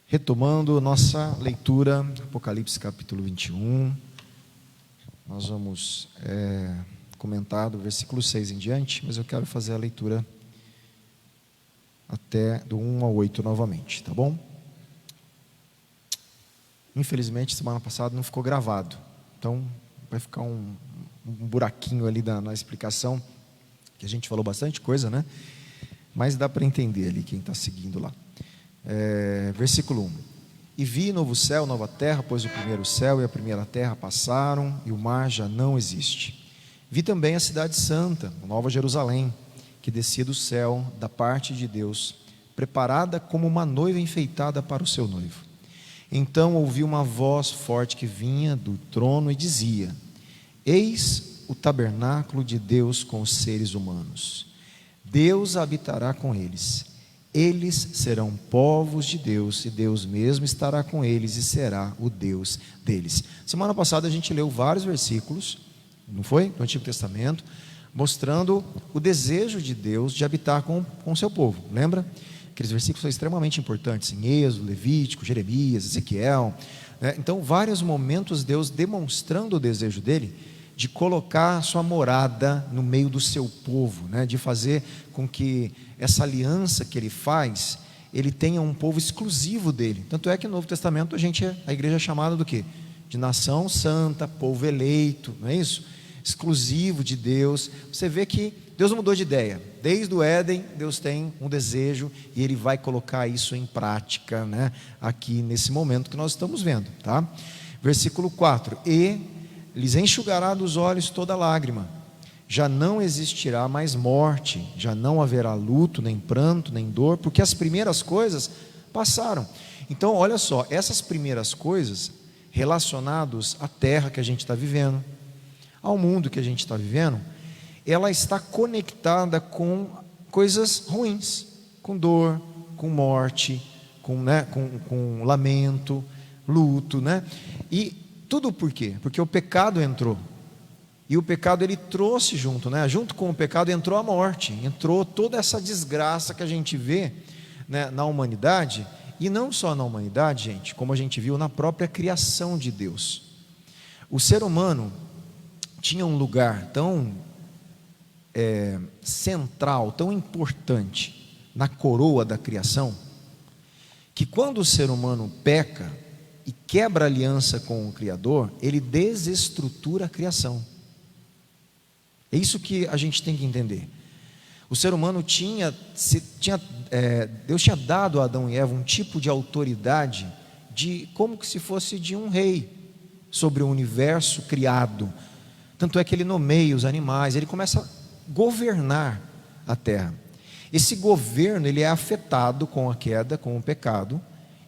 Retomando nossa leitura, Apocalipse capítulo 21, nós vamos comentar do versículo 6 em diante, mas eu quero fazer a leitura até do 1 ao 8 novamente, tá bom? Infelizmente, semana passada não ficou gravado, então vai ficar um buraquinho ali na explicação, que a gente falou bastante coisa, né? Mas dá para entender ali quem está seguindo lá. Versículo 1: E vi novo céu, nova terra, pois o primeiro céu e a primeira terra passaram, e o mar já não existe. Vi também a cidade santa, a nova Jerusalém, que descia do céu, da parte de Deus, preparada como uma noiva enfeitada para o seu noivo. Então ouvi uma voz forte que vinha do trono e dizia: Eis o tabernáculo de Deus com os seres humanos. Deus habitará com eles. Eles serão povos de Deus, e Deus mesmo estará com eles e será o Deus deles. Semana passada a gente leu vários versículos, não foi? Do Antigo Testamento, mostrando o desejo de Deus de habitar com o seu povo. Lembra? Aqueles versículos são extremamente importantes, em Êxodo, Levítico, Jeremias, Ezequiel. Então, vários momentos Deus demonstrando o desejo dele de colocar a sua morada no meio do seu povo, de fazer com que essa aliança que ele faz, ele tenha um povo exclusivo dele. Tanto é que no Novo Testamento a igreja é chamada do quê? De nação santa, povo eleito, não é isso? Exclusivo de Deus. Você vê que Deus não mudou de ideia. Desde o Éden, Deus tem um desejo e Ele vai colocar isso em prática, aqui nesse momento que nós estamos vendo, tá? Versículo 4: E lhes enxugará dos olhos toda lágrima, já não existirá mais morte, já não haverá luto, nem pranto, nem dor, porque as primeiras coisas passaram. Então, olha só, essas primeiras coisas relacionadas à terra que a gente está vivendo, ao mundo que a gente está vivendo, ela está conectada com coisas ruins, com dor, com morte, com lamento, luto, e tudo por quê? Porque o pecado entrou, e o pecado ele trouxe junto com o pecado entrou a morte, entrou toda essa desgraça que a gente vê, na humanidade, e não só na humanidade, gente, como a gente viu na própria criação de Deus. O ser humano tinha um lugar tão central, tão importante na coroa da criação, que quando o ser humano peca e quebra a aliança com o Criador, ele desestrutura a criação. É isso que a gente tem que entender. O ser humano Deus tinha dado a Adão e Eva um tipo de autoridade, como se fosse de um rei, sobre o universo criado. Tanto é que ele nomeia os animais, ele começa a governar a terra. Esse governo ele é afetado com a queda, com o pecado,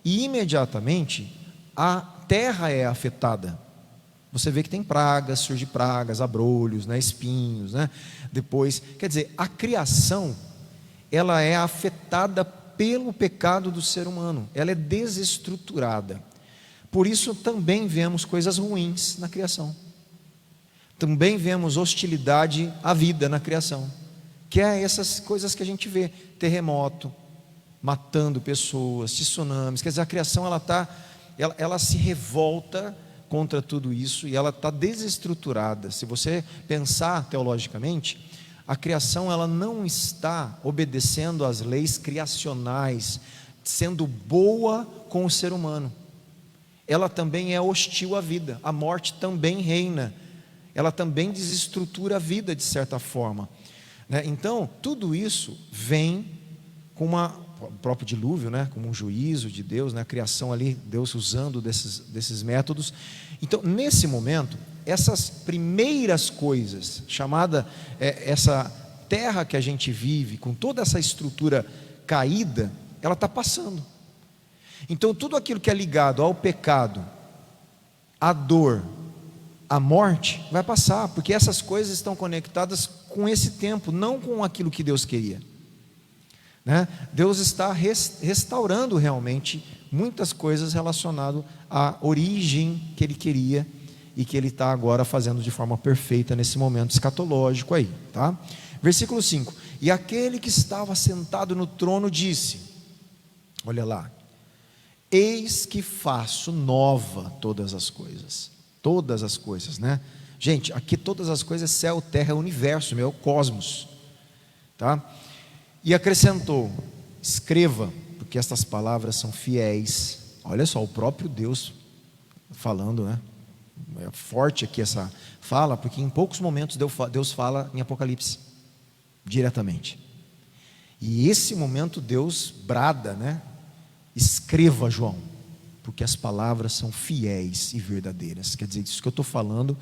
e imediatamente a terra é afetada. Você vê que tem pragas, surge pragas, abrolhos, espinhos, depois, quer dizer, a criação ela é afetada pelo pecado do ser humano, ela é desestruturada. Por isso também vemos coisas ruins na criação. Também vemos hostilidade à vida na criação, que é essas coisas que a gente vê, terremoto, matando pessoas, tsunamis. Quer dizer, a criação ela se revolta contra tudo isso e ela está desestruturada. Se você pensar teologicamente, a criação ela não está obedecendo às leis criacionais, sendo boa com o ser humano. Ela também é hostil à vida, a morte também reina, ela também desestrutura a vida de certa forma, Então, tudo isso vem com o próprio dilúvio, como um juízo de Deus, a criação ali, Deus usando desses métodos. Então, nesse momento, essas primeiras coisas, essa terra que a gente vive, com toda essa estrutura caída, ela está passando. Então, tudo aquilo que é ligado ao pecado, à dor, à morte, vai passar, porque essas coisas estão conectadas com esse tempo, não com aquilo que Deus queria. Deus está restaurando realmente muitas coisas relacionadas à origem que Ele queria e que Ele está agora fazendo de forma perfeita nesse momento escatológico aí, tá? Versículo 5: E aquele que estava sentado no trono disse, olha lá, Eis que faço nova todas as coisas. Todas as coisas, né? Gente, aqui todas as coisas, céu, terra, universo, meu, cosmos, tá? E acrescentou: escreva, porque estas palavras são fiéis. Olha só, o próprio Deus falando, né? É forte aqui essa fala, porque em poucos momentos Deus fala em Apocalipse, diretamente. E esse momento Deus brada, né? Escreva, João, porque as palavras são fiéis e verdadeiras. Quer dizer, isso que eu estou falando,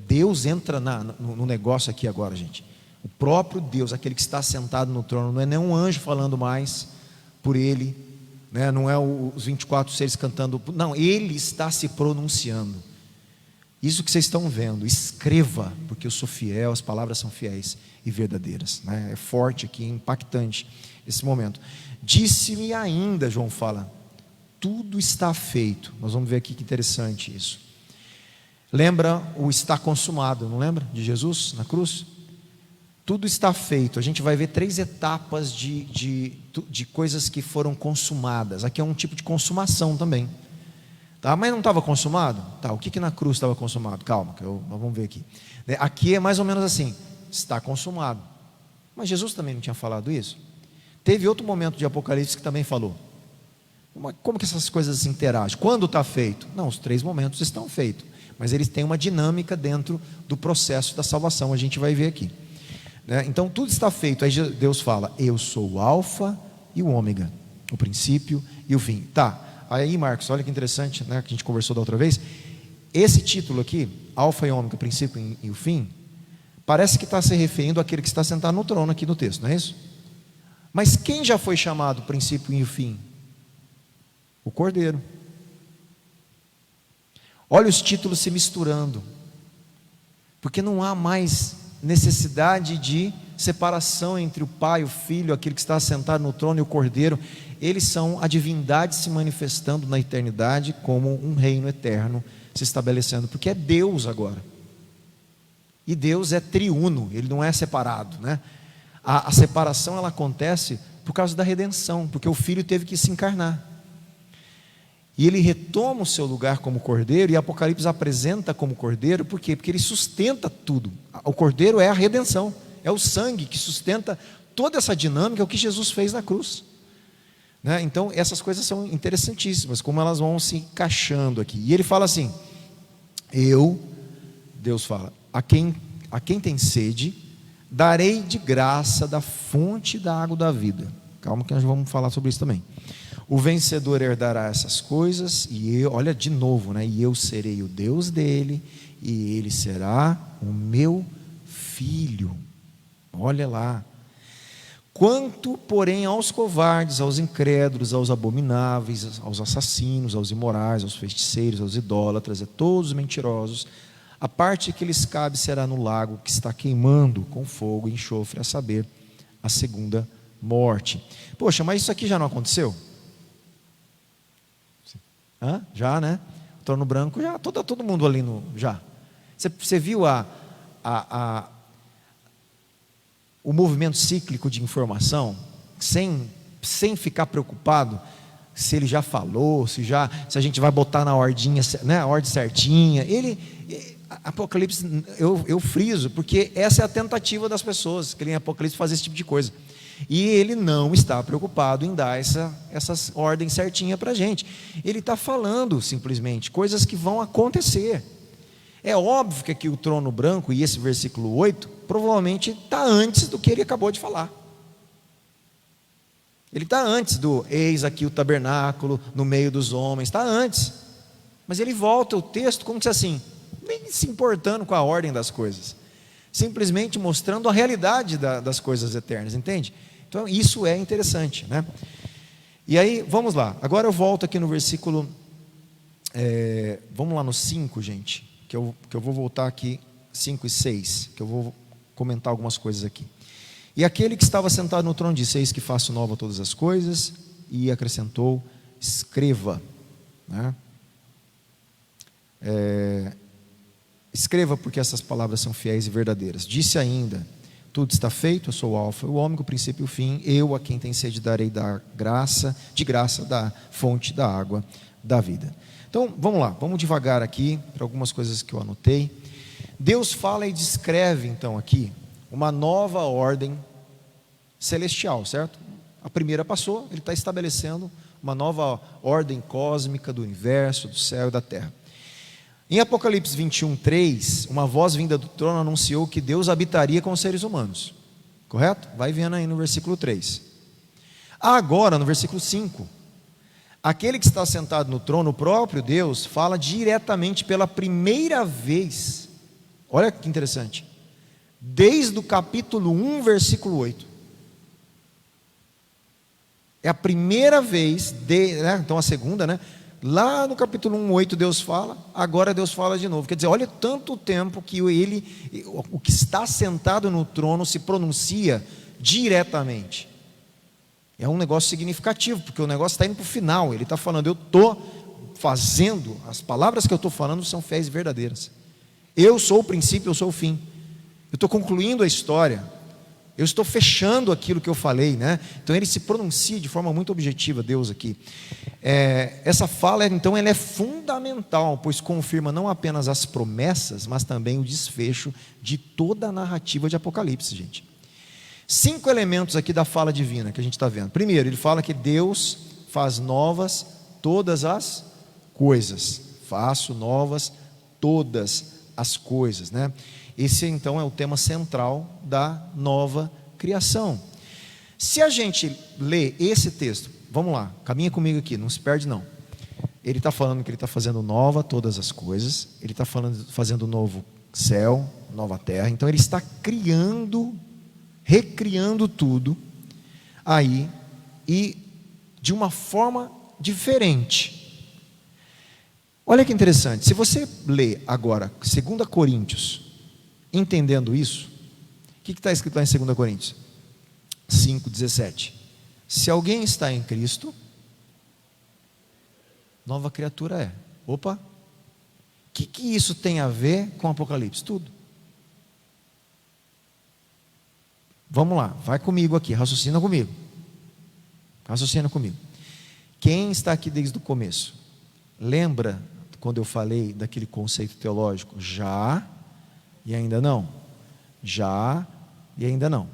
Deus entra no negócio aqui agora, gente. O próprio Deus, aquele que está sentado no trono, não é nem um anjo falando mais por ele, né? Não é os 24 seres cantando, não, ele está se pronunciando. Isso que vocês estão vendo, escreva, porque eu sou fiel, as palavras são fiéis e verdadeiras, né? É forte aqui, impactante esse momento. Disse-me ainda, João fala, tudo está feito. Nós vamos ver aqui que interessante isso. Lembra o está consumado, não lembra? De Jesus na cruz? Tudo está feito. A gente vai ver 3 etapas de coisas que foram consumadas. Aqui é um tipo de consumação também, tá? Mas não estava consumado? Tá, o que na cruz estava consumado? Calma, nós vamos ver aqui. Aqui é mais ou menos assim, está consumado. Mas Jesus também não tinha falado isso? Teve outro momento de Apocalipse que também falou. Como que essas coisas se interagem? Quando está feito? Não, os 3 momentos estão feitos, mas eles têm uma dinâmica dentro do processo da salvação, a gente vai ver aqui, né? Então tudo está feito. Aí Deus fala: eu sou o alfa e o ômega, o princípio e o fim. Tá, aí Marcos, olha que interessante, né, que a gente conversou da outra vez. Esse título aqui, alfa e ômega, o princípio e o fim, parece que está se referindo àquele que está sentado no trono aqui no texto, não é isso? Mas quem já foi chamado o princípio e o fim? O Cordeiro. Olha os títulos se misturando, porque não há mais necessidade de separação entre o Pai, o Filho, aquele que está sentado no trono, e o Cordeiro. Eles são a divindade se manifestando na eternidade como um reino eterno se estabelecendo, porque é Deus agora. E Deus é triuno, ele não é separado, né? A separação ela acontece por causa da redenção, porque o Filho teve que se encarnar. E ele retoma o seu lugar como Cordeiro, e Apocalipse apresenta como Cordeiro, por quê? Porque ele sustenta tudo. O Cordeiro é a redenção, é o sangue que sustenta toda essa dinâmica, é o que Jesus fez na cruz, né? Então essas coisas são interessantíssimas, como elas vão se encaixando aqui. E ele fala assim: Deus fala, a quem tem sede, darei de graça da fonte da água da vida. Calma que nós vamos falar sobre isso também. O vencedor herdará essas coisas, e eu, olha de novo, né? E eu serei o Deus dele, e ele será o meu filho. Olha lá. Quanto, porém, aos covardes, aos incrédulos, aos abomináveis, aos assassinos, aos imorais, aos feiticeiros, aos idólatras, a todos os mentirosos, a parte que lhes cabe será no lago que está queimando com fogo e enxofre, a saber, a segunda morte. Poxa, mas isso aqui já não aconteceu? Já, né? O trono branco, já, todo mundo ali já. Você viu o movimento cíclico de informação, sem ficar preocupado se ele já falou, se a gente vai botar na ordinha, né, a ordem certinha. Apocalipse, eu friso, porque essa é a tentativa das pessoas que em Apocalipse fazer esse tipo de coisa. E ele não está preocupado em dar essas ordens certinhas para a gente. Ele está falando simplesmente coisas que vão acontecer. É óbvio que aqui o trono branco, e esse versículo 8, provavelmente está antes do que ele acabou de falar. Ele está antes do eis aqui o tabernáculo no meio dos homens, está antes. Mas ele volta o texto como se assim, nem se importando com a ordem das coisas, simplesmente mostrando a realidade das coisas eternas, entende? Então isso é interessante, né? E aí, vamos lá, agora eu volto aqui no versículo, vamos lá no 5, gente, que eu vou voltar aqui, 5 e 6, que eu vou comentar algumas coisas aqui. E aquele que estava sentado no trono disse: eis que faço nova todas as coisas, e acrescentou: escreva, né? Escreva, porque essas palavras são fiéis e verdadeiras. Disse ainda: Tudo está feito, eu sou o alfa e o ômega, o princípio e o fim. Eu a quem tem sede darei de graça da fonte da água da vida. Então, vamos lá, vamos devagar aqui para algumas coisas que eu anotei. Deus fala e descreve então aqui uma nova ordem celestial, certo? A primeira passou, ele está estabelecendo uma nova ordem cósmica do universo, do céu e da terra. Em Apocalipse 21:3, uma voz vinda do trono anunciou que Deus habitaria com os seres humanos, correto? Vai vendo aí no versículo 3. Agora, no versículo 5, aquele que está sentado no trono, o próprio Deus, fala diretamente pela primeira vez, olha que interessante, desde o capítulo 1, versículo 8. É a primeira vez, então a segunda, né? Lá no capítulo 1:8 Deus fala, agora Deus fala de novo. Quer dizer, olha tanto tempo que o que está sentado no trono se pronuncia diretamente. É um negócio significativo, porque o negócio está indo para o final. Ele está falando, eu estou fazendo, as palavras que eu estou falando são fiéis e verdadeiras. Eu sou o princípio, eu sou o fim. Eu estou concluindo a história. Eu estou fechando aquilo que eu falei, né? Então ele se pronuncia de forma muito objetiva, Deus aqui. Essa fala, então, ela é fundamental, pois confirma não apenas as promessas, mas também o desfecho de toda a narrativa de Apocalipse, gente. 5 elementos aqui da fala divina que a gente está vendo. Primeiro, ele fala que Deus faz novas todas as coisas. Faço novas todas as coisas, né? Esse então é o tema central da nova criação. Se a gente lê esse texto, vamos lá, caminha comigo aqui, não se perde não. Ele está falando que ele está fazendo nova todas as coisas, ele está fazendo novo céu, nova terra, então ele está recriando tudo aí, e de uma forma diferente. Olha que interessante, se você lê agora 2 Coríntios, entendendo isso, o que está escrito lá em 2 Coríntios 5:17? Se alguém está em Cristo, nova criatura é. Opa, o que isso tem a ver com Apocalipse? Tudo. Vamos lá, vai comigo aqui, raciocina comigo. Quem está aqui desde o começo? Lembra quando eu falei daquele conceito teológico? Já e ainda não. Já e ainda não.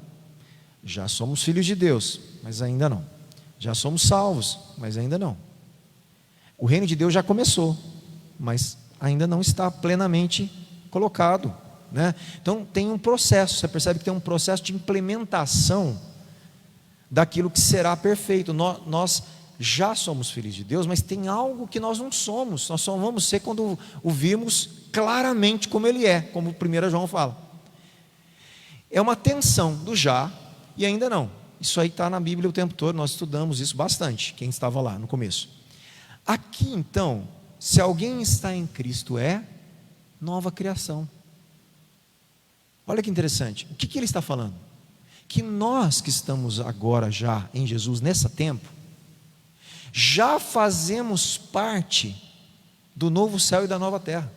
Já somos filhos de Deus, mas ainda não. Já somos salvos, mas ainda não. O reino de Deus já começou, mas ainda não está plenamente colocado, né? Então tem um processo, você percebe que tem um processo de implementação daquilo que será perfeito. Nós já somos filhos de Deus, mas tem algo que nós não somos. Nós só vamos ser quando o virmos claramente como Ele é, como 1 João fala. É uma tensão do já e ainda não. Isso aí está na Bíblia o tempo todo, nós estudamos isso bastante, quem estava lá no começo. Aqui então, se alguém está em Cristo, é nova criação. Olha que interessante, o que ele está falando? Que nós que estamos agora já em Jesus, nesse tempo, já fazemos parte do novo céu e da nova terra.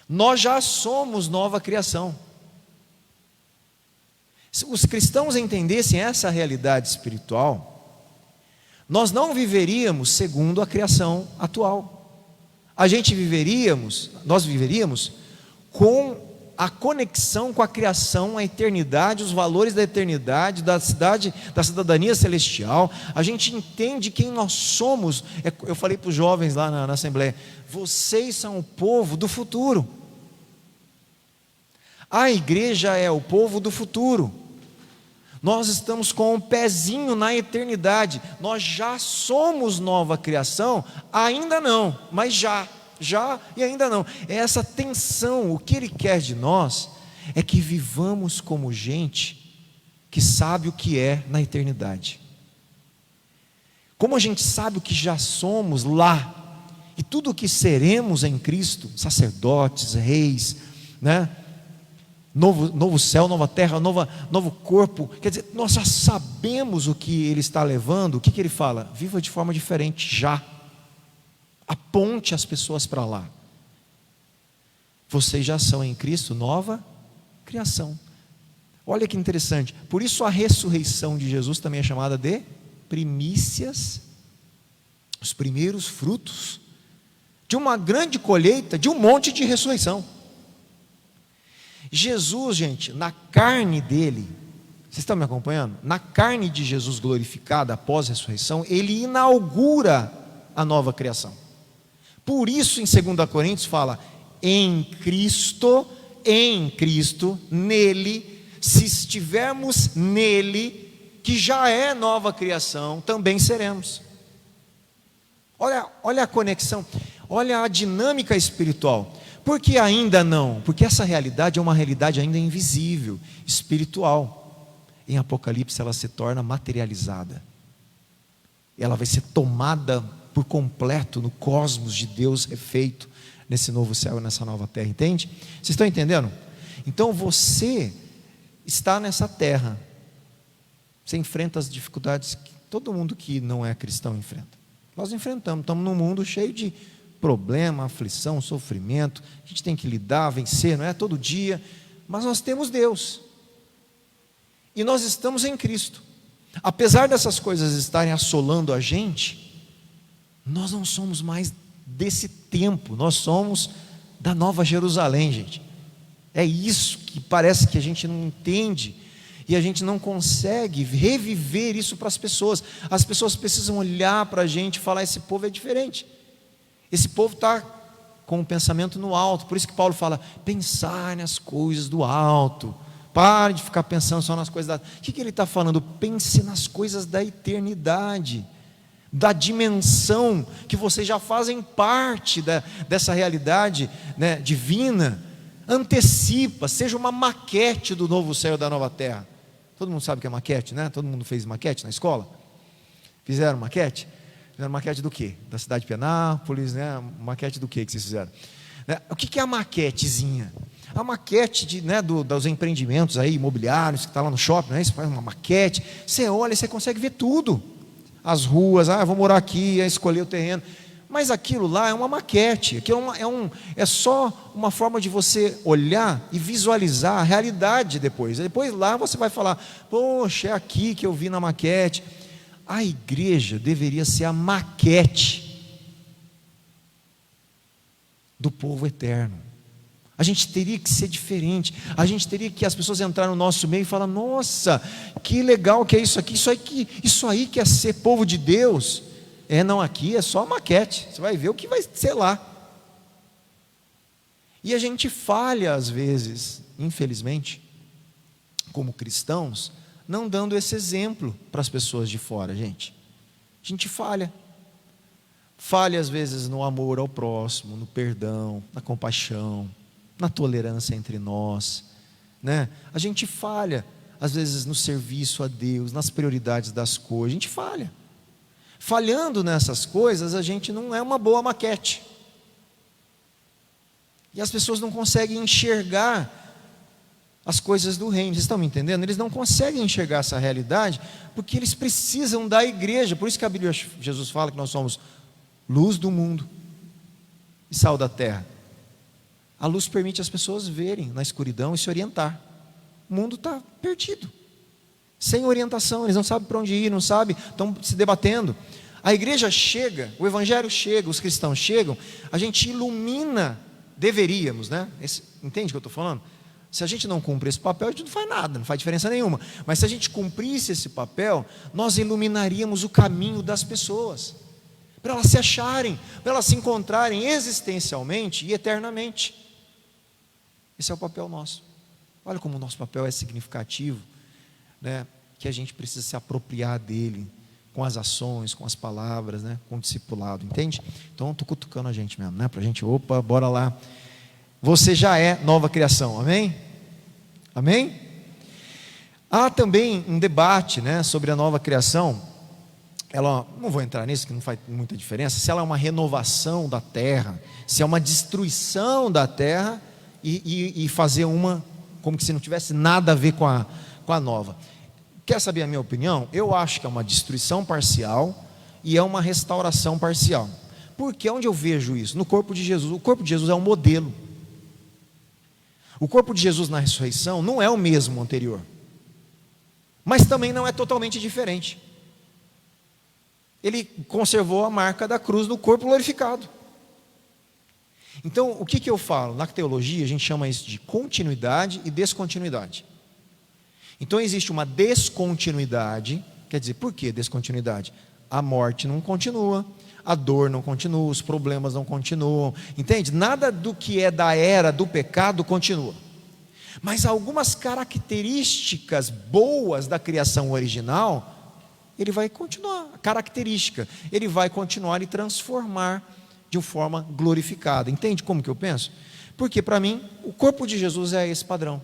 Nós já somos nova criação. Se os cristãos entendessem essa realidade espiritual, nós não viveríamos segundo a criação atual. Nós viveríamos com a conexão com a criação, a eternidade, os valores da eternidade, da cidadania celestial. A gente entende quem nós somos. Eu falei para os jovens lá na Assembleia, vocês são o povo do futuro. A igreja é o povo do futuro. Nós estamos com um pezinho na eternidade. Nós já somos nova criação, ainda não, mas já e ainda não. É essa tensão. O que Ele quer de nós é que vivamos como gente que sabe o que é na eternidade. Como a gente sabe o que já somos lá, e tudo o que seremos em Cristo, sacerdotes, reis, né? Novo céu, nova terra, novo corpo. Quer dizer, nós já sabemos o que Ele está levando. O que Ele fala? Viva de forma diferente já. Aponte as pessoas para lá. Vocês já são em Cristo nova criação. Olha que interessante, por isso a ressurreição de Jesus também é chamada de primícias, os primeiros frutos de uma grande colheita, de um monte de ressurreição. Jesus, gente, na carne dele, vocês estão me acompanhando? Na carne de Jesus glorificada após a ressurreição, ele inaugura a nova criação. Por isso em 2 Coríntios fala, em Cristo, nele, se estivermos nele, que já é nova criação, também seremos. Olha a conexão, olha a dinâmica espiritual. Por que ainda não? Porque essa realidade é uma realidade ainda invisível, espiritual. Em Apocalipse ela se torna materializada. Ela vai ser tomada por completo no cosmos de Deus refeito, nesse novo céu e nessa nova terra, entende? Vocês estão entendendo? Então você está nessa terra, você enfrenta as dificuldades que todo mundo que não é cristão enfrenta. Nós enfrentamos, estamos num mundo cheio de problema, aflição, sofrimento, a gente tem que lidar, vencer, não é todo dia, mas nós temos Deus, e nós estamos em Cristo. Apesar dessas coisas estarem assolando a gente, nós não somos mais desse tempo, nós somos da Nova Jerusalém, gente. É isso que parece que a gente não entende, e a gente não consegue reviver isso para as pessoas. As pessoas precisam olhar para a gente e falar, esse povo é diferente, esse povo está com o pensamento no alto. Por isso que Paulo fala, pensar nas coisas do alto, pare de ficar pensando só nas coisas da... O que ele está falando? Pense nas coisas da eternidade, da dimensão, que vocês já fazem parte dessa realidade, né, divina. Antecipa, seja uma maquete do novo céu e da nova terra. Todo mundo sabe o que é maquete, né? Todo mundo fez maquete na escola? Fizeram maquete? Fizeram maquete do quê? Da cidade de Penápolis, né? Maquete do quê que vocês fizeram? O que é a maquetezinha? A maquete dos empreendimentos aí, imobiliários, que está lá no shopping, né? Você faz uma maquete, você olha e você consegue ver tudo. As ruas, vou morar aqui, escolher o terreno. Mas aquilo lá é uma maquete, aquilo é só uma forma de você olhar e visualizar a realidade depois. Depois lá você vai falar, poxa, é aqui que eu vi na maquete. A igreja deveria ser a maquete do povo eterno. A gente teria que ser diferente, a gente teria que as pessoas entrar no nosso meio e falar, nossa, que legal que é isso aqui, isso aí que é ser povo de Deus. Não, aqui é só a maquete, você vai ver o que vai ser lá. E a gente falha às vezes, infelizmente, como cristãos, não dando esse exemplo para as pessoas de fora, gente. A gente falha às vezes no amor ao próximo, no perdão, na compaixão, na tolerância entre nós, né? A gente falha às vezes no serviço a Deus, nas prioridades das coisas, a gente falha. Falhando nessas coisas, a gente não é uma boa maquete. E as pessoas não conseguem enxergar as coisas do reino. Vocês estão me entendendo? Eles não conseguem enxergar essa realidade, porque eles precisam da igreja. Por isso que a Bíblia, Jesus fala que nós somos luz do mundo e sal da terra. A luz permite as pessoas verem na escuridão e se orientar. O mundo está perdido, sem orientação, eles não sabem para onde ir, não sabem, estão se debatendo. A igreja chega, o evangelho chega, os cristãos chegam, a gente ilumina, deveríamos, né? Entende o que eu estou falando? Se a gente não cumpre esse papel, a gente não faz nada, não faz diferença nenhuma. Mas se a gente cumprisse esse papel, nós iluminaríamos o caminho das pessoas, para elas se acharem, para elas se encontrarem existencialmente e eternamente. Esse é o papel nosso. Olha como o nosso papel é significativo, né? Que a gente precisa se apropriar dele, com as ações, com as palavras, né? Com o discipulado, entende? Então estou cutucando a gente mesmo, né? Para a gente, opa, bora lá. Você já é nova criação, amém? Amém? Há também um debate, né, sobre a nova criação. Ela, não vou entrar nisso, que não faz muita diferença, se ela é uma renovação da terra, se é uma destruição da terra e fazer uma, como se não tivesse nada a ver com a nova. Quer saber a minha opinião? Eu acho que é uma destruição parcial e é uma restauração parcial. Porque onde eu vejo isso? No corpo de Jesus. O corpo de Jesus é um modelo. O corpo de Jesus na ressurreição não é o mesmo anterior, mas também não é totalmente diferente. Ele conservou a marca da cruz no corpo glorificado. Então, o que eu falo? Na teologia, a gente chama isso de continuidade e descontinuidade. Então, existe uma descontinuidade. Quer dizer, por que descontinuidade? A morte não continua, a dor não continua, os problemas não continuam, entende? Nada do que é da era do pecado continua. Mas algumas características boas da criação original, ele vai continuar, a característica, ele vai continuar e transformar de uma forma glorificada. Entende como que eu penso? Porque para mim, o corpo de Jesus é esse padrão.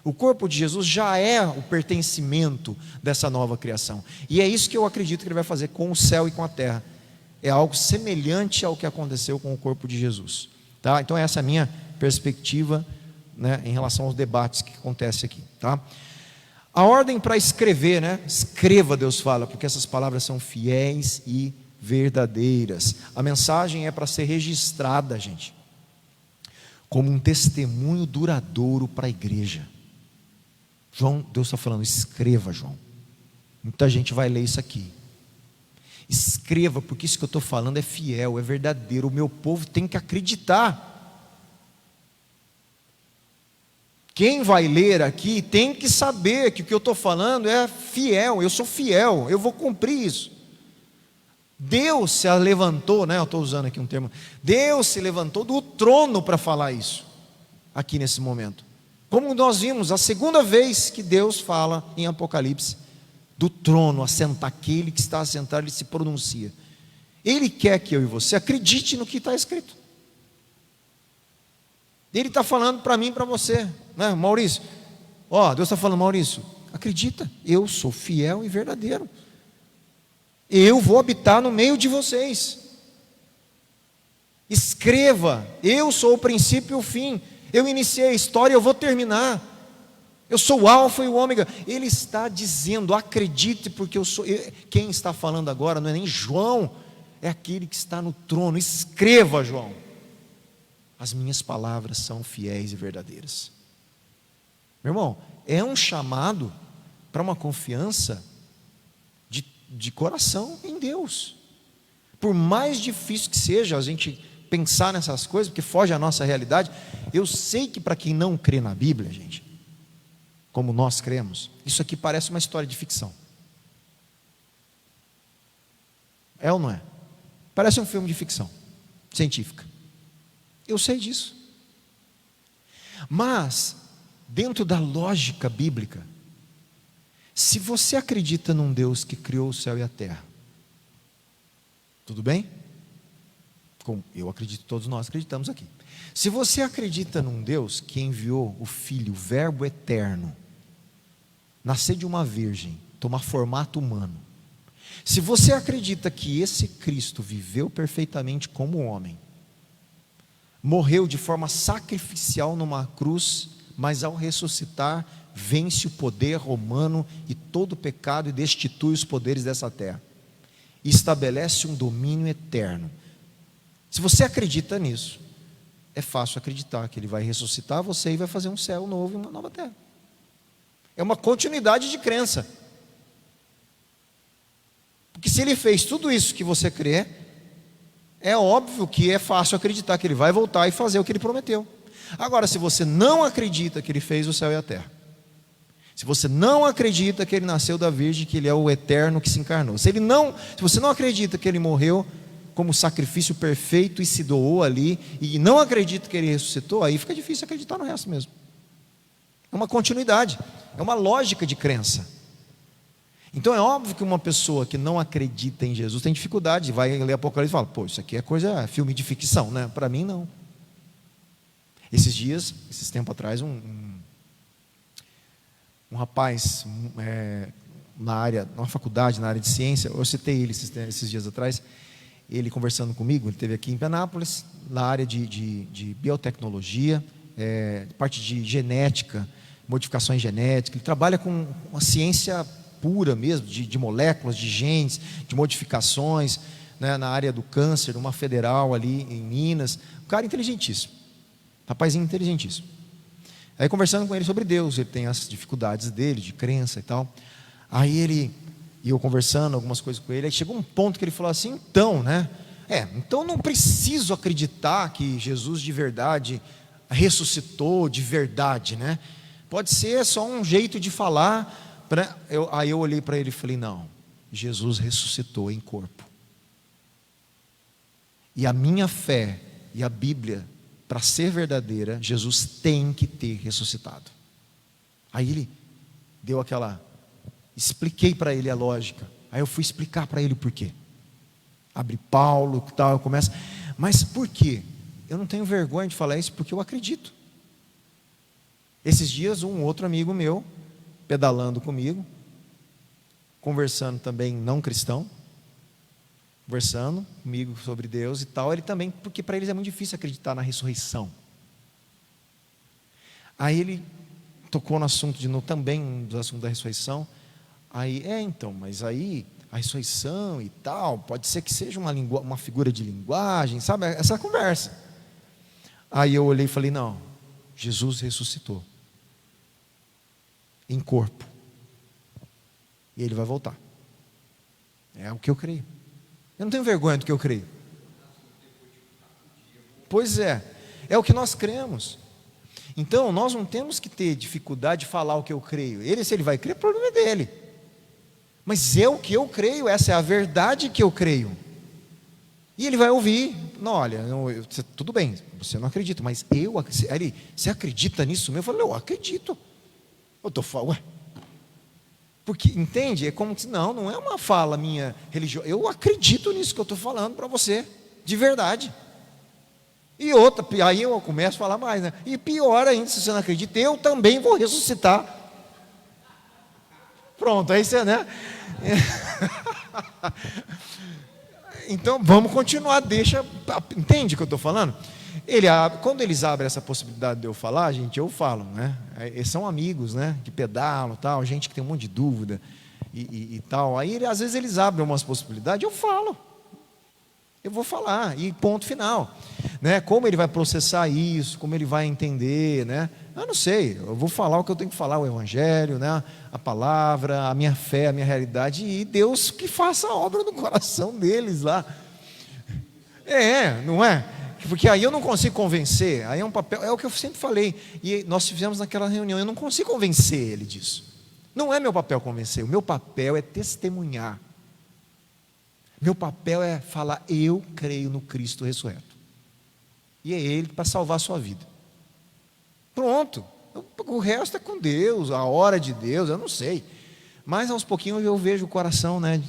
O corpo de Jesus já é o pertencimento dessa nova criação. E é isso que eu acredito que ele vai fazer com o céu e com a terra. É algo semelhante ao que aconteceu com o corpo de Jesus. Tá? Então essa é a minha perspectiva, né, em relação aos debates que acontecem aqui. Tá? A ordem para escrever, né? Escreva, Deus fala, porque essas palavras são fiéis e verdadeiras. A mensagem é para ser registrada, gente, como um testemunho duradouro para a igreja. João, Deus está falando, escreva, João. Muita gente vai ler isso aqui. Escreva, porque isso que eu estou falando é fiel, é verdadeiro. O meu povo tem que acreditar. Quem vai ler aqui tem que saber que o que eu estou falando é fiel. Eu sou fiel, eu vou cumprir isso. Deus se levantou, né? Eu estou usando aqui um termo. Deus se levantou do trono para falar isso, aqui nesse momento. Como nós vimos, a segunda vez que Deus fala em Apocalipse, do trono, assenta aquele que está assentado, ele se pronuncia. Ele quer que eu e você acredite no que está escrito. Ele está falando para mim e para você, né, Maurício? Deus está falando, Maurício, acredita, eu sou fiel e verdadeiro. Eu vou habitar no meio de vocês. Escreva, eu sou o princípio e o fim. Eu iniciei a história, eu vou terminar. Eu sou o alfa e o ômega. Ele está dizendo, acredite, porque eu sou. Quem está falando agora não é nem João, é aquele que está no trono. Escreva, João. As minhas palavras são fiéis e verdadeiras. Meu irmão, é um chamado para uma confiança de coração em Deus. Por mais difícil que seja a gente pensar nessas coisas, porque foge à nossa realidade, eu sei que para quem não crê na Bíblia, gente, como nós cremos, isso aqui parece uma história de ficção. É ou não é? Parece um filme de ficção científica. Eu sei disso. Mas, dentro da lógica bíblica, se você acredita num Deus que criou o céu e a terra, tudo bem? Como eu acredito, todos nós acreditamos aqui. Se você acredita num Deus que enviou o Filho, o Verbo eterno, nascer de uma virgem, tomar formato humano, se você acredita que esse Cristo viveu perfeitamente como homem, morreu de forma sacrificial numa cruz, mas ao ressuscitar, vence o poder romano e todo o pecado e destitui os poderes dessa terra, e estabelece um domínio eterno. Se você acredita nisso, é fácil acreditar que Ele vai ressuscitar você e vai fazer um céu novo e uma nova terra. É uma continuidade de crença. Porque se Ele fez tudo isso que você crê, é óbvio que é fácil acreditar que Ele vai voltar e fazer o que Ele prometeu. Agora, se você não acredita que Ele fez o céu e a terra, se você não acredita que Ele nasceu da Virgem, que Ele é o eterno que se encarnou, se você não acredita que Ele morreu como sacrifício perfeito e se doou ali, e não acredita que Ele ressuscitou, aí fica difícil acreditar no resto mesmo. É uma continuidade, é uma lógica de crença. Então é óbvio que uma pessoa que não acredita em Jesus tem dificuldade, vai ler Apocalipse e fala, isso aqui é filme de ficção, né? Para mim não. Esses tempos atrás, um rapaz numa faculdade, na área de ciência, eu citei ele esses dias atrás, ele conversando comigo, ele esteve aqui em Penápolis, na área de biotecnologia, parte de genética, modificações genéticas, ele trabalha com uma ciência pura mesmo, de moléculas, de genes, de modificações, né, na área do câncer, numa federal ali em Minas, um cara inteligentíssimo, rapazinho inteligentíssimo. Aí conversando com ele sobre Deus, ele tem as dificuldades dele, de crença e tal. Aí e eu conversando algumas coisas com ele, aí chegou um ponto que ele falou assim, então, né? Então não preciso acreditar que Jesus de verdade ressuscitou de verdade, né? Pode ser só um jeito de falar. Aí eu olhei para ele e falei, não, Jesus ressuscitou em corpo. E a minha fé e a Bíblia, para ser verdadeira, Jesus tem que ter ressuscitado. Aí ele deu expliquei para ele a lógica. Aí eu fui explicar para ele o porquê. Abre Paulo e tal, eu começo, mas por quê? Eu não tenho vergonha de falar isso porque eu acredito. Esses dias um outro amigo meu, pedalando comigo, conversando também, não cristão, conversando comigo sobre Deus e tal, ele também, porque para eles é muito difícil acreditar na ressurreição. Aí ele tocou no assunto de novo, também no assunto da ressurreição. Aí, então, mas aí a ressurreição e tal, pode ser que seja uma figura de linguagem, sabe? Essa conversa. Aí eu olhei e falei, não, Jesus ressuscitou em corpo, e ele vai voltar. É o que eu creio. Eu não tenho vergonha do que eu creio. Pois é o que nós cremos. Então nós não temos que ter dificuldade de falar o que eu creio. Se ele vai crer, o problema é dele. Mas é o que eu creio, essa é a verdade que eu creio. E ele vai ouvir, não, olha, tudo bem, você não acredita, mas você acredita nisso mesmo? Eu falei, eu acredito. Eu estou falando, porque, entende? É como se, não é uma fala minha religiosa, eu acredito nisso que eu estou falando para você, de verdade. E outra, aí eu começo a falar mais, né? E pior ainda, se você não acredita, eu também vou ressuscitar. Pronto, aí você, né? Então vamos continuar, entende o que eu estou falando? Quando eles abrem essa possibilidade de eu falar, gente, eu falo, né? Eles são amigos, né? Que pedalam, tal, gente que tem um monte de dúvida e tal. Aí às vezes eles abrem umas possibilidades, eu falo. Eu vou falar, e ponto final, né? Como ele vai processar isso, como ele vai entender, né? Eu não sei, eu vou falar o que eu tenho que falar, o Evangelho, né? A palavra, a minha fé, a minha realidade, e Deus que faça a obra no coração deles lá. Não é? Porque aí eu não consigo convencer, aí é um papel, é o que eu sempre falei, e nós fizemos naquela reunião, eu não consigo convencer ele disso. Não é meu papel convencer, o meu papel é testemunhar. Meu papel é falar, eu creio no Cristo ressurreto. E é Ele para salvar a sua vida. Pronto. O resto é com Deus, a hora de Deus, eu não sei. Mas aos pouquinhos eu vejo o coração, né?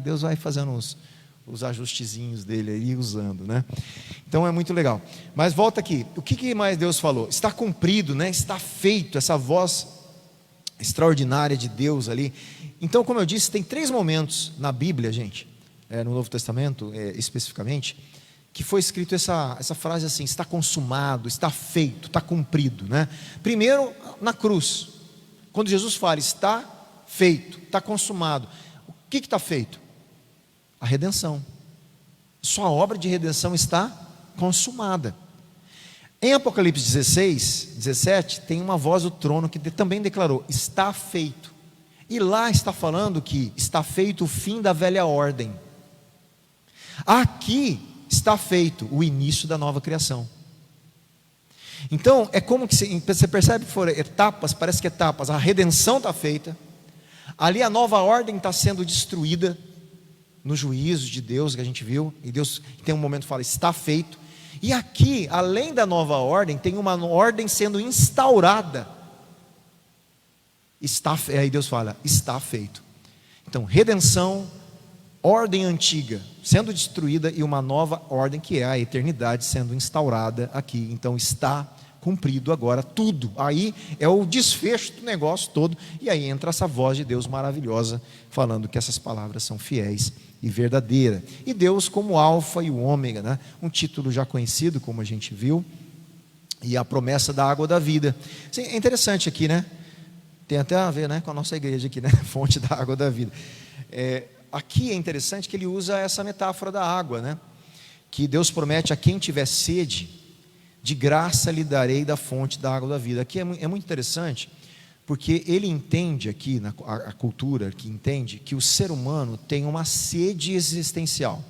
Deus vai fazendo os ajustezinhos dele aí, usando, né? Então é muito legal. Mas volta aqui, o que mais Deus falou? Está cumprido, né? Está feito, essa voz extraordinária de Deus ali. Então, como eu disse, tem 3 momentos na Bíblia, gente, no Novo Testamento especificamente, que foi escrito essa frase assim, está consumado, está feito, está cumprido, né? Primeiro na cruz, quando Jesus fala, está feito, está consumado, o que está feito? A redenção, sua obra de redenção está consumada. Em Apocalipse 16, 17, tem uma voz do trono que também declarou, está feito, e lá está falando que está feito o fim da velha ordem. Aqui está feito o início da nova criação. Então é como que você percebe que foram etapas, parece que etapas, a redenção está feita, ali a nova ordem está sendo destruída, no juízo de Deus que a gente viu, e Deus tem um momento que fala, está feito, e aqui, além da nova ordem, tem uma ordem sendo instaurada, aí Deus fala, está feito. Então, redenção, ordem antiga sendo destruída e uma nova ordem que é a eternidade sendo instaurada aqui. Então está cumprido agora tudo. Aí é o desfecho do negócio todo, e aí entra essa voz de Deus maravilhosa falando que essas palavras são fiéis e verdadeiras. E Deus como alfa e o ômega, né? Um título já conhecido, como a gente viu, e a promessa da água da vida. Sim, é interessante aqui, né? Tem até a ver, né, com a nossa igreja aqui, né? Fonte da água da vida. Aqui é interessante que ele usa essa metáfora da água, né? Que Deus promete a quem tiver sede, de graça lhe darei da fonte da água da vida. Aqui é muito interessante, porque ele entende aqui, a cultura que entende, que o ser humano tem uma sede existencial.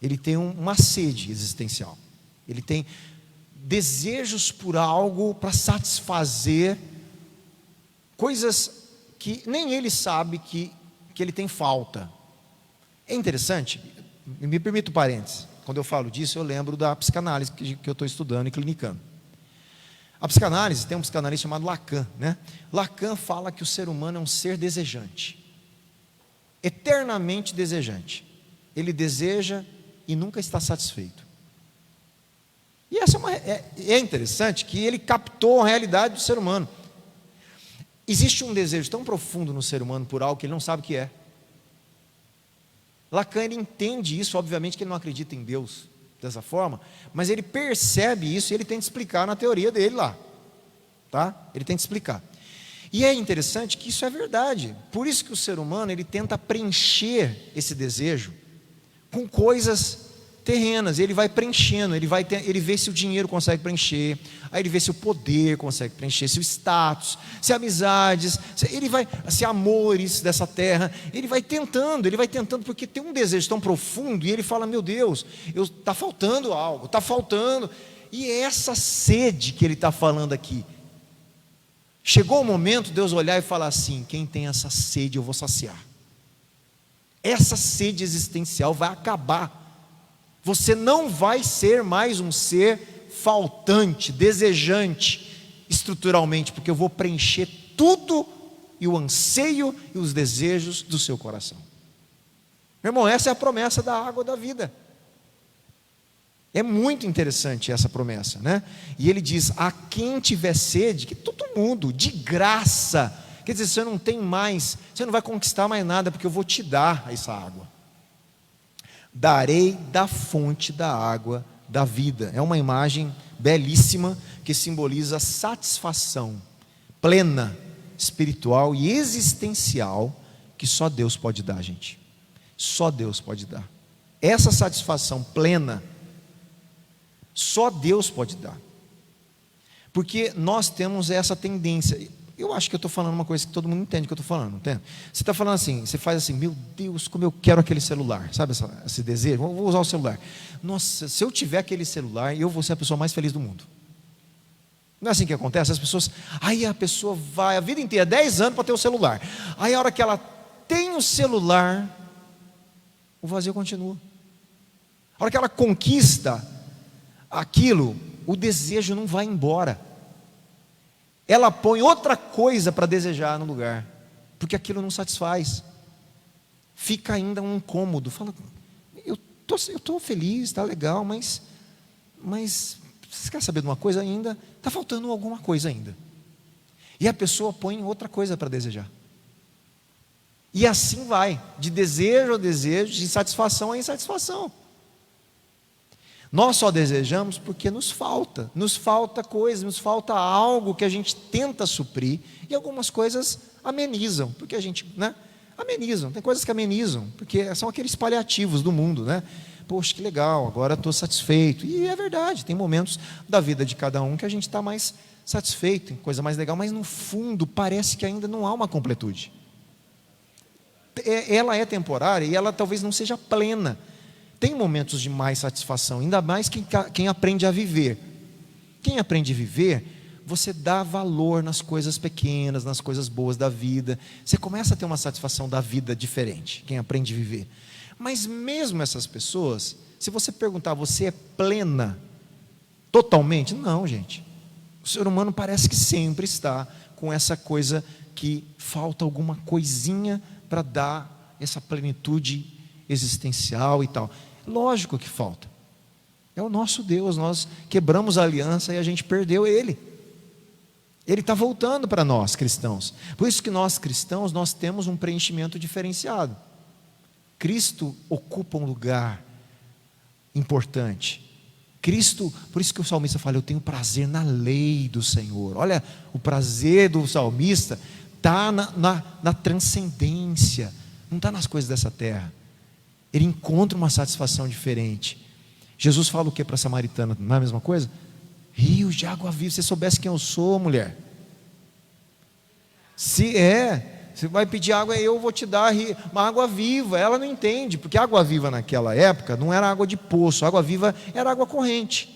Ele tem uma sede existencial. Ele tem desejos por algo para satisfazer coisas que nem ele sabe que ele tem falta. É interessante, me permita um parênteses. Quando eu falo disso, eu lembro da psicanálise que eu estou estudando e clinicando. A psicanálise, tem um psicanalista chamado Lacan, né? Lacan fala que o ser humano é um ser desejante, eternamente desejante. Ele deseja e nunca está satisfeito. E essa é interessante que ele captou a realidade do ser humano. Existe um desejo tão profundo no ser humano por algo que ele não sabe o que é. Lacan, ele entende isso, obviamente que ele não acredita em Deus dessa forma, mas ele percebe isso e ele tenta explicar na teoria dele lá, tá? Ele tenta explicar. E é interessante que isso é verdade. Por isso que o ser humano, ele tenta preencher esse desejo com coisas terrenas. Ele vai preenchendo, ele vê se o dinheiro consegue preencher, aí ele vê se o poder consegue preencher, se o status, se amizades, se amores dessa terra. Ele vai tentando, porque tem um desejo tão profundo, e ele fala: meu Deus, está faltando algo, está faltando. E é essa sede que ele está falando aqui. Chegou o momento de Deus olhar e falar assim: quem tem essa sede eu vou saciar. Essa sede existencial vai acabar. Você não vai ser mais um ser faltante, desejante estruturalmente, porque eu vou preencher tudo e o anseio e os desejos do seu coração. Meu irmão, essa é a promessa da água da vida. É muito interessante essa promessa, né? E ele diz: a quem tiver sede, que todo mundo, de graça. Quer dizer, você não tem mais, você não vai conquistar mais nada, porque eu vou te dar essa água. Darei da fonte da água da vida. É uma imagem belíssima que simboliza a satisfação plena, espiritual e existencial que só Deus pode dar, gente. Só Deus pode dar. Essa satisfação plena, só Deus pode dar. Porque nós temos essa tendência. Eu acho que eu estou falando uma coisa que todo mundo entende que eu estou falando, não entende? Você está falando assim, você faz assim: meu Deus, como eu quero aquele celular, sabe esse desejo? Vou usar o celular. Nossa, se eu tiver aquele celular, eu vou ser a pessoa mais feliz do mundo. Não é assim que acontece? As pessoas, aí a pessoa vai a vida inteira, 10 anos para ter o celular. Aí a hora que ela tem o celular, o vazio continua. A hora que ela conquista aquilo, o desejo não vai embora. Ela põe outra coisa para desejar no lugar, porque aquilo não satisfaz. Fica ainda um incômodo. Fala: eu estou feliz, está legal, mas você quer saber de uma coisa ainda? Está faltando alguma coisa ainda. E a pessoa põe outra coisa para desejar. E assim vai, de desejo a desejo, de insatisfação a insatisfação. Nós só desejamos porque nos falta coisa, nos falta algo que a gente tenta suprir, e algumas coisas amenizam, porque a gente, né, amenizam, tem coisas que amenizam, porque são aqueles paliativos do mundo, né? Poxa, que legal, agora estou satisfeito. E é verdade, tem momentos da vida de cada um que a gente está mais satisfeito, tem coisa mais legal, mas no fundo parece que ainda não há uma completude. Ela é temporária e ela talvez não seja plena. Tem momentos de mais satisfação, ainda mais quem aprende a viver. Quem aprende a viver, você dá valor nas coisas pequenas, nas coisas boas da vida. Você começa a ter uma satisfação da vida diferente, quem aprende a viver. Mas mesmo essas pessoas, se você perguntar: você é plena totalmente? Não, gente. O ser humano parece que sempre está com essa coisa que falta alguma coisinha para dar essa plenitude existencial e tal. Lógico que falta. É o nosso Deus, nós quebramos a aliança e a gente perdeu Ele. Ele está voltando para nós cristãos. Por isso que nós cristãos, nós temos um preenchimento diferenciado. Cristo ocupa um lugar importante. Cristo, por isso que o salmista fala: eu tenho prazer na lei do Senhor. Olha, o prazer do salmista está na transcendência, não está nas coisas dessa terra. Ele encontra uma satisfação diferente. Jesus fala o que para a samaritana? Não é a mesma coisa? Rios de água viva. Se você soubesse quem eu sou, mulher. Você vai pedir água, eu vou te dar uma água viva. Ela não entende, porque água viva naquela época não era água de poço. Água viva era água corrente.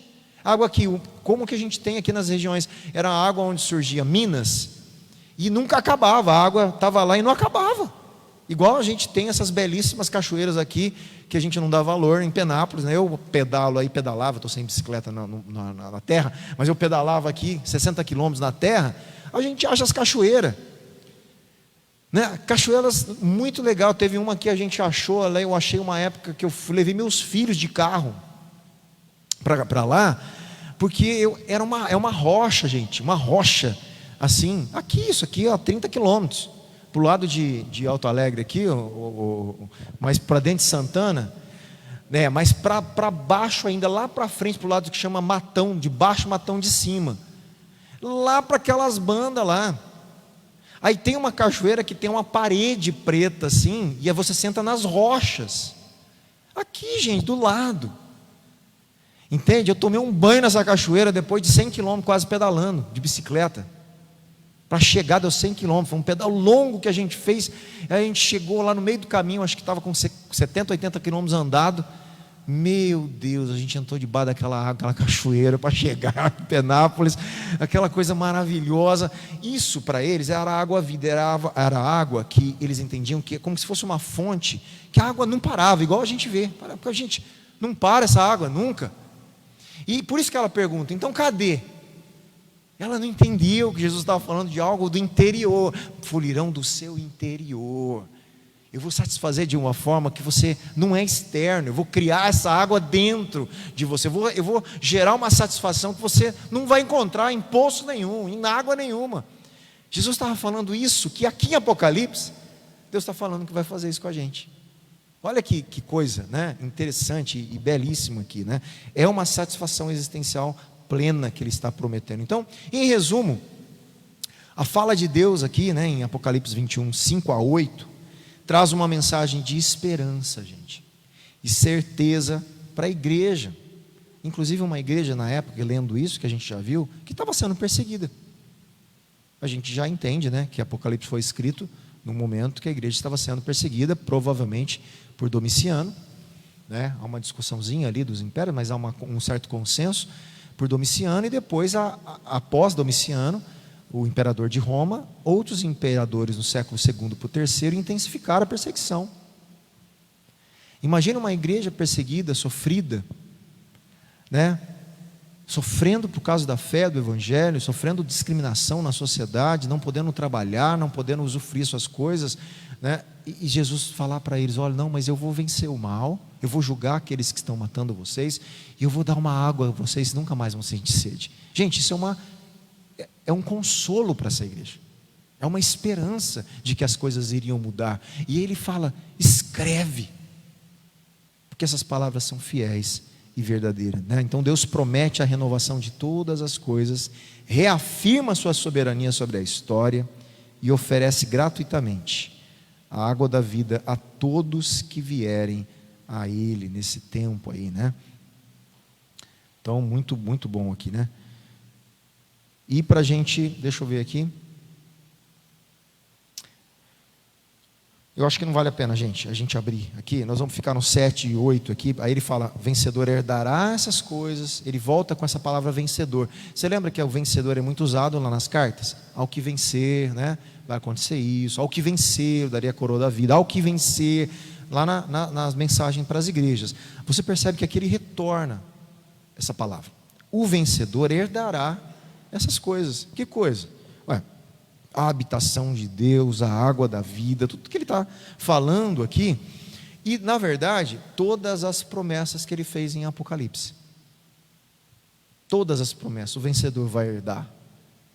Água que, como que a gente tem aqui nas regiões, era a água onde surgia minas, e nunca acabava. A água estava lá e não acabava. Igual a gente tem essas belíssimas cachoeiras aqui, que a gente não dá valor em Penápolis, né? Eu pedalava, estou sem bicicleta na terra, mas eu pedalava aqui 60 quilômetros na terra. A gente acha as cachoeiras, né? Cachoeiras muito legal. Teve uma que a gente achou, eu achei uma época que eu levei meus filhos de carro para lá, porque é uma rocha, gente, uma rocha assim, isso aqui, 30 quilômetros para o lado de Alto Alegre aqui, mas para dentro de Santana, né? Mas para baixo ainda, lá para frente, para o lado que chama Matão de baixo, Matão de cima, lá para aquelas bandas lá. Aí tem uma cachoeira que tem uma parede preta assim, e aí você senta nas rochas, aqui, gente, do lado. Entende? Eu tomei um banho nessa cachoeira depois de 100 quilômetros quase pedalando, de bicicleta. Para chegar deu 100 quilômetros, foi um pedal longo que a gente fez. Aí a gente chegou lá no meio do caminho, acho que estava com 70, 80 quilômetros andado. Meu Deus, a gente entrou debaixo daquela água, aquela cachoeira para chegar em Penápolis, aquela coisa maravilhosa. Isso para eles era água vida, era água que eles entendiam que é como se fosse uma fonte, que a água não parava, igual a gente vê, porque a gente não para essa água nunca. E por isso que ela pergunta, então cadê? Ela não entendia que Jesus estava falando de algo do interior. Fluirão do seu interior. Eu vou satisfazer de uma forma que você não é externo. Eu vou criar essa água dentro de você. Eu vou gerar uma satisfação que você não vai encontrar em poço nenhum, em água nenhuma. Jesus estava falando isso, que aqui em Apocalipse, Deus está falando que vai fazer isso com a gente. Olha que coisa, né? Interessante e belíssima aqui, né? É uma satisfação existencial plena que Ele está prometendo. Então, em resumo, a fala de Deus aqui, né, em Apocalipse 21, 5-8, traz uma mensagem de esperança, gente, e certeza para a igreja. Inclusive uma igreja na época, lendo isso, que a gente já viu, que estava sendo perseguida. A gente já entende, né, que Apocalipse foi escrito no momento que a igreja estava sendo perseguida, provavelmente por Domiciano, né? Há uma discussãozinha ali dos impérios, mas há um certo consenso por Domiciano, e depois, após Domiciano, o imperador de Roma, outros imperadores no século II para o III intensificaram a perseguição. Imagina uma igreja perseguida, sofrida, né? Sofrendo por causa da fé do evangelho, sofrendo discriminação na sociedade, não podendo trabalhar, não podendo usufruir suas coisas, né? E Jesus falar para eles, olha, não, mas eu vou vencer o mal, eu vou julgar aqueles que estão matando vocês, e eu vou dar uma água a vocês, nunca mais vão sentir sede. Gente, isso é um consolo para essa igreja, é uma esperança de que as coisas iriam mudar. E ele fala, escreve, porque essas palavras são fiéis e verdadeiras, né? Então Deus promete a renovação de todas as coisas, reafirma a sua soberania sobre a história e oferece gratuitamente a água da vida a todos que vierem a Ele nesse tempo aí, né? Então, muito, muito bom aqui, né? E para a gente, deixa eu ver aqui. Eu acho que não vale a pena, gente, a gente abrir aqui. Nós vamos ficar no 7 e 8 aqui. Aí ele fala, vencedor herdará essas coisas. Ele volta com essa palavra vencedor. Você lembra que o vencedor é muito usado lá nas cartas? Ao que vencer, né? Vai acontecer isso. Ao que vencer, eu daria a coroa da vida. Ao que vencer, lá nas mensagens para as igrejas. Você percebe que aqui ele retorna essa palavra. O vencedor herdará essas coisas. Que coisa? A habitação de Deus, a água da vida, tudo que ele está falando aqui. E na verdade, todas as promessas que ele fez em Apocalipse. Todas as promessas, o vencedor vai herdar,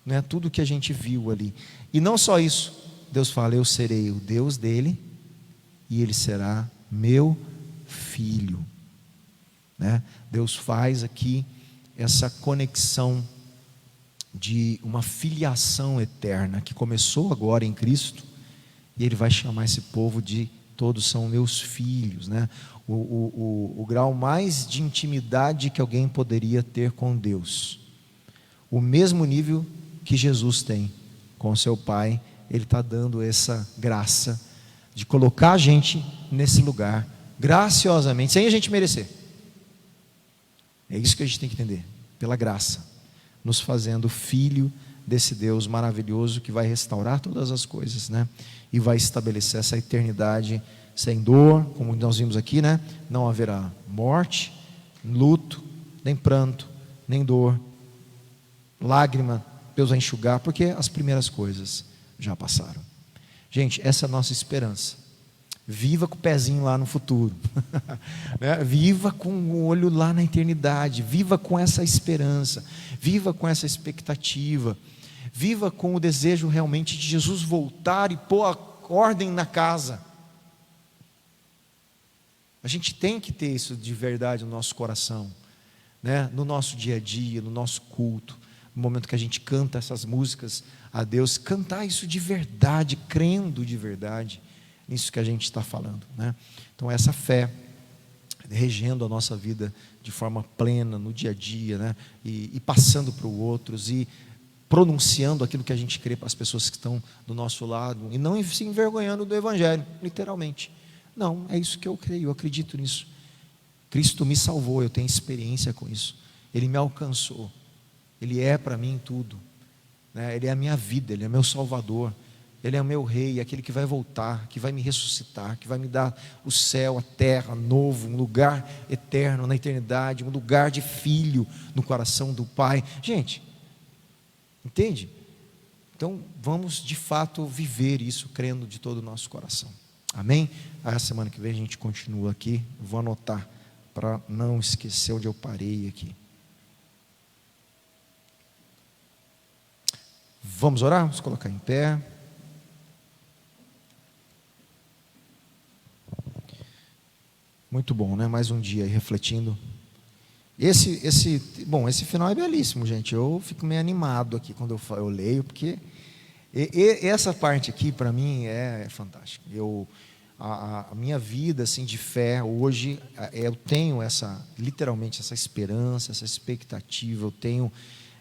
né? Tudo que a gente viu ali. E não só isso, Deus fala, eu serei o Deus dele e ele será meu filho, né? Deus faz aqui essa conexão de uma filiação eterna que começou agora em Cristo, e Ele vai chamar esse povo de todos são meus filhos, né? O grau mais de intimidade que alguém poderia ter com Deus, o mesmo nível que Jesus tem com seu Pai, Ele está dando essa graça de colocar a gente nesse lugar, graciosamente, sem a gente merecer. É isso que a gente tem que entender, pela graça, nos fazendo filho desse Deus maravilhoso que vai restaurar todas as coisas, né? E vai estabelecer essa eternidade sem dor, como nós vimos aqui, né? Não haverá morte, luto, nem pranto, nem dor, lágrima, Deus vai enxugar, porque as primeiras coisas já passaram. Gente, essa é a nossa esperança. Viva com o pezinho lá no futuro, né? Viva com o olho lá na eternidade, viva com essa esperança, viva com essa expectativa, viva com o desejo realmente de Jesus voltar e pôr a ordem na casa. A gente tem que ter isso de verdade no nosso coração, né? No nosso dia a dia, no nosso culto, no momento que a gente canta essas músicas a Deus, cantar isso de verdade, crendo de verdade nisso que a gente está falando, né? Então essa fé regendo a nossa vida de forma plena no dia a dia, né? E passando para os outros e pronunciando aquilo que a gente crê para as pessoas que estão do nosso lado e não se envergonhando do Evangelho, literalmente. Não, é isso que eu creio, eu acredito nisso. Cristo me salvou, eu tenho experiência com isso. Ele me alcançou, Ele é para mim tudo, né? Ele é a minha vida, Ele é meu Salvador, Ele é o meu Rei, aquele que vai voltar, que vai me ressuscitar, que vai me dar o céu, a terra, novo, um lugar eterno na eternidade, um lugar de filho no coração do Pai. Gente, entende? Então vamos de fato viver isso, crendo de todo o nosso coração. Amém? A semana que vem a gente continua aqui. Vou anotar para não esquecer onde eu parei aqui. Vamos orar? Vamos colocar em pé. Muito bom, né? Mais um dia aí refletindo. Esse final é belíssimo, gente. Eu fico meio animado aqui quando eu leio, porque essa parte aqui para mim é fantástica. A minha vida assim de fé hoje, eu tenho literalmente essa esperança, essa expectativa, eu tenho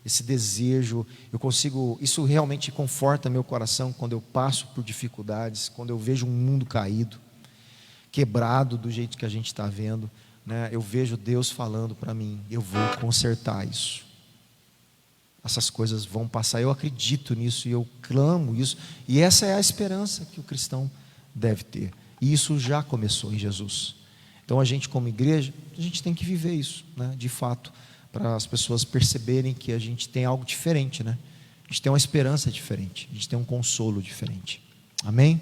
esse desejo, isso realmente conforta meu coração quando eu passo por dificuldades, quando eu vejo um mundo caído, quebrado do jeito que a gente está vendo, né? Eu vejo Deus falando para mim, eu vou consertar isso, essas coisas vão passar, eu acredito nisso e eu clamo isso, e essa é a esperança que o cristão deve ter, e isso já começou em Jesus. Então a gente como igreja, a gente tem que viver isso, né? De fato, para as pessoas perceberem que a gente tem algo diferente, né? A gente tem uma esperança diferente, a gente tem um consolo diferente. Amém?